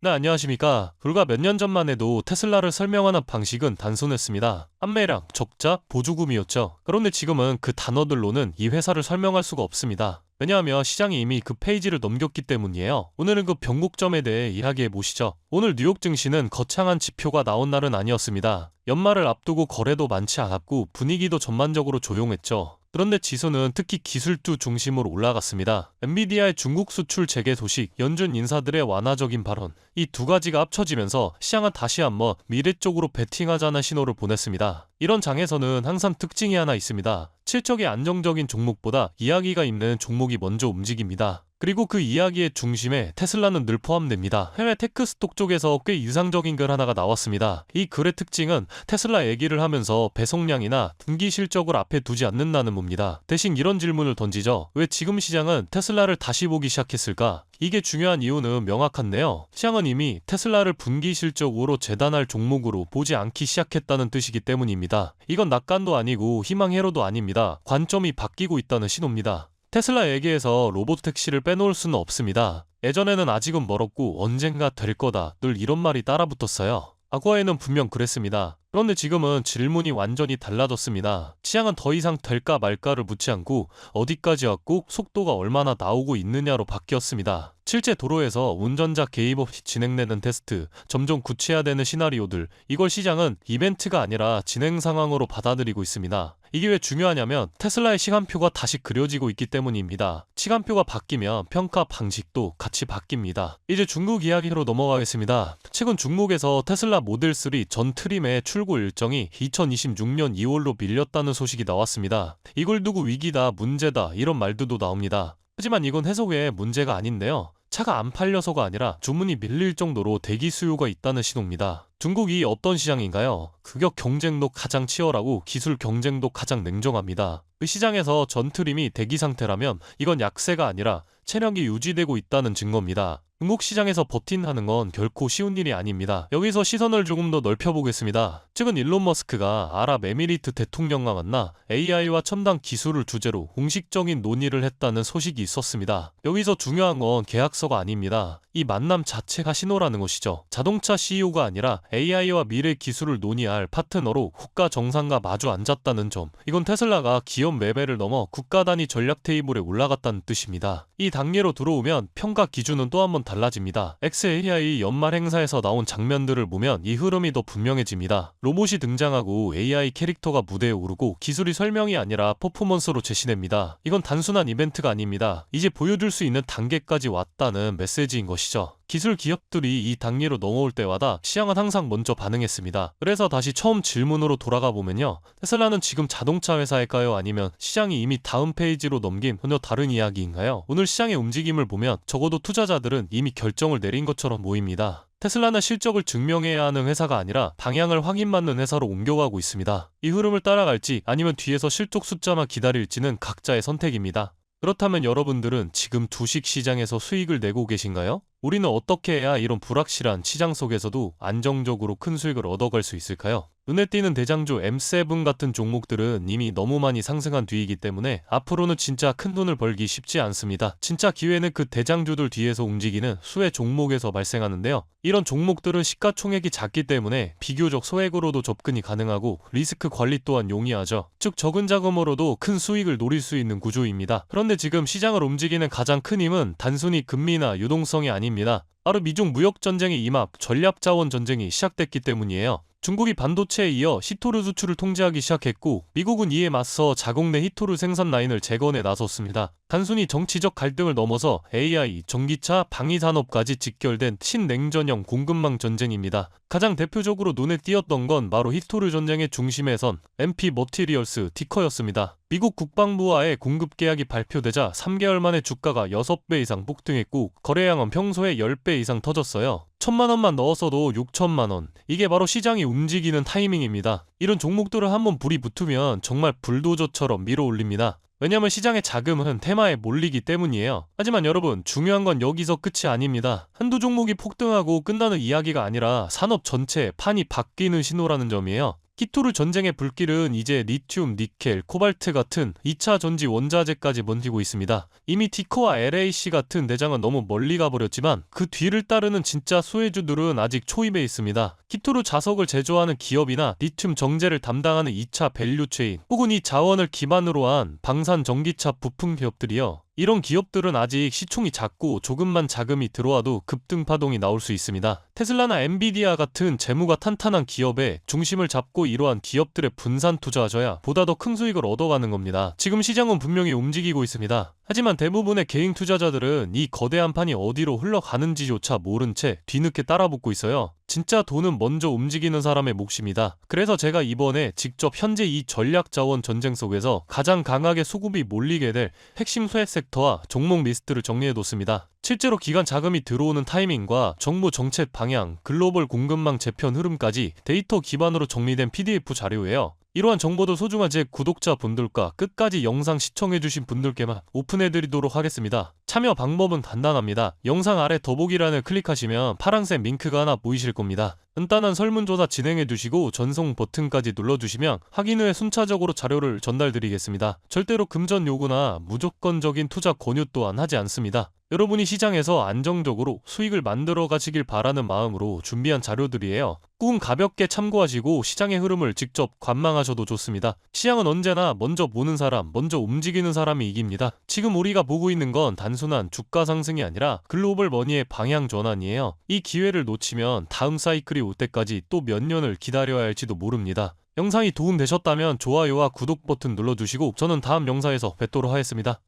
네, 안녕하십니까. 불과 몇 년 전만 해도 테슬라를 설명하는 방식은 단순했습니다. 판매량, 적자, 보조금이었죠. 그런데 지금은 그 단어들로는 이 회사를 설명할 수가 없습니다. 왜냐하면 시장이 이미 그 페이지를 넘겼기 때문이에요. 오늘은 그 변곡점에 대해 이야기해 보시죠. 오늘 뉴욕 증시는 거창한 지표가 나온 날은 아니었습니다. 연말을 앞두고 거래도 많지 않았고 분위기도 전반적으로 조용했죠. 그런데 지수는 특히 기술주 중심으로 올라갔습니다. 엔비디아의 중국 수출 재개 소식, 연준 인사들의 완화적인 발언, 이 두 가지가 합쳐지면서 시장은 다시 한번 미래 쪽으로 베팅하자는 신호를 보냈습니다. 이런 장에서는 항상 특징이 하나 있습니다. 실적이 안정적인 종목보다 이야기가 있는 종목이 먼저 움직입니다. 그리고 그 이야기의 중심에 테슬라는 늘 포함됩니다. 해외 테크스톡 쪽에서 꽤 이상적인 글 하나가 나왔습니다. 이 글의 특징은 테슬라 얘기를 하면서 배송량이나 분기 실적을 앞에 두지 않는다는 겁니다. 대신 이런 질문을 던지죠. 왜 지금 시장은 테슬라를 다시 보기 시작했을까? 이게 중요한 이유는 명확한데요. 시장은 이미 테슬라를 분기 실적으로 재단할 종목으로 보지 않기 시작했다는 뜻이기 때문입니다. 이건 낙관도 아니고 희망회로도 아닙니다. 관점이 바뀌고 있다는 신호입니다. 테슬라 얘기에서 로보택시를 빼놓을 수는 없습니다. 예전에는 아직은 멀었고 언젠가 될 거다 늘 이런 말이 따라붙었어요. 과거에는 분명 그랬습니다. 그런데 지금은 질문이 완전히 달라졌습니다. 시장은 더 이상 될까 말까를 묻지 않고 어디까지 왔고 속도가 얼마나 나오고 있느냐로 바뀌었습니다. 실제 도로에서 운전자 개입 없이 진행되는 테스트, 점점 구체화되는 시나리오들, 이걸 시장은 이벤트가 아니라 진행 상황으로 받아들이고 있습니다. 이게 왜 중요하냐면 테슬라의 시간표가 다시 그려지고 있기 때문입니다. 시간표가 바뀌면 평가 방식도 같이 바뀝니다. 이제 중국 이야기로 넘어가겠습니다. 최근 중국에서 테슬라 모델 3 전 트림의 출고 일정이 2026년 2월로 밀렸다는 소식이 나왔습니다. 이걸 두고 위기다, 문제다 이런 말들도 나옵니다. 하지만 이건 해석의 문제가 아닌데요. 차가 안 팔려서가 아니라 주문이 밀릴 정도로 대기 수요가 있다는 신호입니다. 중국이 어떤 시장인가요? 가격 경쟁도 가장 치열하고 기술 경쟁도 가장 냉정합니다. 그 시장에서 전트림이 대기 상태라면 이건 약세가 아니라 체력이 유지되고 있다는 증거입니다. 중국 시장에서 버틴다는 건 결코 쉬운 일이 아닙니다. 여기서 시선을 조금 더 넓혀보겠습니다. 최근 일론 머스크가 아랍에미리트 대통령과 만나 AI와 첨단 기술을 주제로 공식적인 논의를 했다는 소식이 있었습니다. 여기서 중요한 건 계약서가 아닙니다. 이 만남 자체가 신호라는 것이죠. 자동차 CEO가 아니라 AI와 미래 기술을 논의할 파트너로 국가 정상과 마주 앉았다는 점, 이건 테슬라가 기업 레벨을 넘어 국가 단위 전략 테이블에 올라갔다는 뜻입니다. 이 단계로 들어오면 평가 기준은 또 한번 달라집니다. XAI 연말 행사에서 나온 장면들을 보면 이 흐름이 더 분명해집니다. 로봇이 등장하고 AI 캐릭터가 무대에 오르고 기술이 설명이 아니라 퍼포먼스로 제시됩니다. 이건 단순한 이벤트가 아닙니다. 이제 보여줄 수 있는 단계까지 왔다는 메시지인 것이죠. 기술 기업들이 이 단계로 넘어올 때마다 시장은 항상 먼저 반응했습니다. 그래서 다시 처음 질문으로 돌아가 보면요. 테슬라는 지금 자동차 회사일까요? 아니면 시장이 이미 다음 페이지로 넘긴 전혀 다른 이야기인가요? 오늘 시장의 움직임을 보면 적어도 투자자들은 이미 결정을 내린 것처럼 보입니다. 테슬라는 실적을 증명해야 하는 회사가 아니라 방향을 확인받는 회사로 옮겨가고 있습니다. 이 흐름을 따라갈지 아니면 뒤에서 실적 숫자만 기다릴지는 각자의 선택입니다. 그렇다면 여러분들은 지금 주식 시장에서 수익을 내고 계신가요? 우리는 어떻게 해야 이런 불확실한 시장 속에서도 안정적으로 큰 수익을 얻어갈 수 있을까요? 눈에 띄는 대장주 M7 같은 종목들은 이미 너무 많이 상승한 뒤이기 때문에 앞으로는 진짜 큰 돈을 벌기 쉽지 않습니다. 진짜 기회는 그 대장주들 뒤에서 움직이는 수혜 종목에서 발생하는데요. 이런 종목들은 시가총액이 작기 때문에 비교적 소액으로도 접근이 가능하고 리스크 관리 또한 용이하죠. 즉 적은 자금으로도 큰 수익을 노릴 수 있는 구조입니다. 그런데 지금 시장을 움직이는 가장 큰 힘은 단순히 금리나 유동성이 아닙니다. 바로 미중 무역전쟁의 임합, 전략자원 전쟁이 시작됐기 때문이에요. 중국이 반도체에 이어 히토류 수출을 통제하기 시작했고 미국은 이에 맞서 자국 내 히토류 생산 라인을 재건에 나섰습니다. 단순히 정치적 갈등을 넘어서 AI, 전기차, 방위산업까지 직결된 신냉전형 공급망 전쟁입니다. 가장 대표적으로 눈에 띄었던 건 바로 히토류 전쟁의 중심에 선 MP 머티리얼스 티커였습니다. 미국 국방부와의 공급 계약이 발표되자 3개월 만에 주가가 6배 이상 폭등했고 거래량은 평소에 10배 이상 터졌어요. 1,000만원만 넣었어도 6천만원. 이게 바로 시장이 움직이는 타이밍입니다. 이런 종목들을 한번 불이 붙으면 정말 불도저처럼 밀어올립니다. 왜냐면 시장의 자금은 테마에 몰리기 때문이에요. 하지만 여러분, 중요한 건 여기서 끝이 아닙니다. 한두 종목이 폭등하고 끝나는 이야기가 아니라 산업 전체의 판이 바뀌는 신호라는 점이에요. 키토르 전쟁의 불길은 이제 리튬, 니켈, 코발트 같은 2차 전지 원자재까지 번지고 있습니다. 이미 티코와 LAC 같은 대장은 너무 멀리 가버렸지만 그 뒤를 따르는 진짜 수혜주들은 아직 초입에 있습니다. 키토르 자석을 제조하는 기업이나 리튬 정제를 담당하는 2차 밸류체인 혹은 이 자원을 기반으로 한 방산 전기차 부품 기업들이요. 이런 기업들은 아직 시총이 작고 조금만 자금이 들어와도 급등 파동이 나올 수 있습니다. 테슬라나 엔비디아 같은 재무가 탄탄한 기업에 중심을 잡고 이러한 기업들의 분산 투자하셔야 보다 더 큰 수익을 얻어가는 겁니다. 지금 시장은 분명히 움직이고 있습니다. 하지만 대부분의 개인 투자자들은 이 거대한 판이 어디로 흘러가는지조차 모른 채 뒤늦게 따라붙고 있어요. 진짜 돈은 먼저 움직이는 사람의 몫입니다. 그래서 제가 이번에 직접 현재 이 전략자원 전쟁 속에서 가장 강하게 수급이 몰리게 될 핵심 수혜 섹터와 종목 리스트를 정리해뒀습니다. 실제로 기관 자금이 들어오는 타이밍과 정부 정책 방향, 글로벌 공급망 재편 흐름까지 데이터 기반으로 정리된 PDF 자료예요. 이러한 정보도 소중한 제 구독자분들과 끝까지 영상 시청해주신 분들께만 오픈해드리도록 하겠습니다. 참여 방법은 간단합니다. 영상 아래 더보기란을 클릭하시면 파란색 링크가 하나 보이실 겁니다. 간단한 설문조사 진행해두시고 전송 버튼까지 눌러주시면 확인 후에 순차적으로 자료를 전달드리겠습니다. 절대로 금전 요구나 무조건적인 투자 권유 또한 하지 않습니다. 여러분이 시장에서 안정적으로 수익을 만들어 가시길 바라는 마음으로 준비한 자료들이에요. 꾹 가볍게 참고하시고 시장의 흐름을 직접 관망하셔도 좋습니다. 시장은 언제나 먼저 보는 사람, 먼저 움직이는 사람이 이깁니다. 지금 우리가 보고 있는 건 단순한 주가 상승이 아니라 글로벌 머니의 방향 전환이에요. 이 기회를 놓치면 다음 사이클이 올 때까지 또 몇 년을 기다려야 할지도 모릅니다. 영상이 도움되셨다면 좋아요와 구독 버튼 눌러주시고 저는 다음 영상에서 뵙도록 하겠습니다.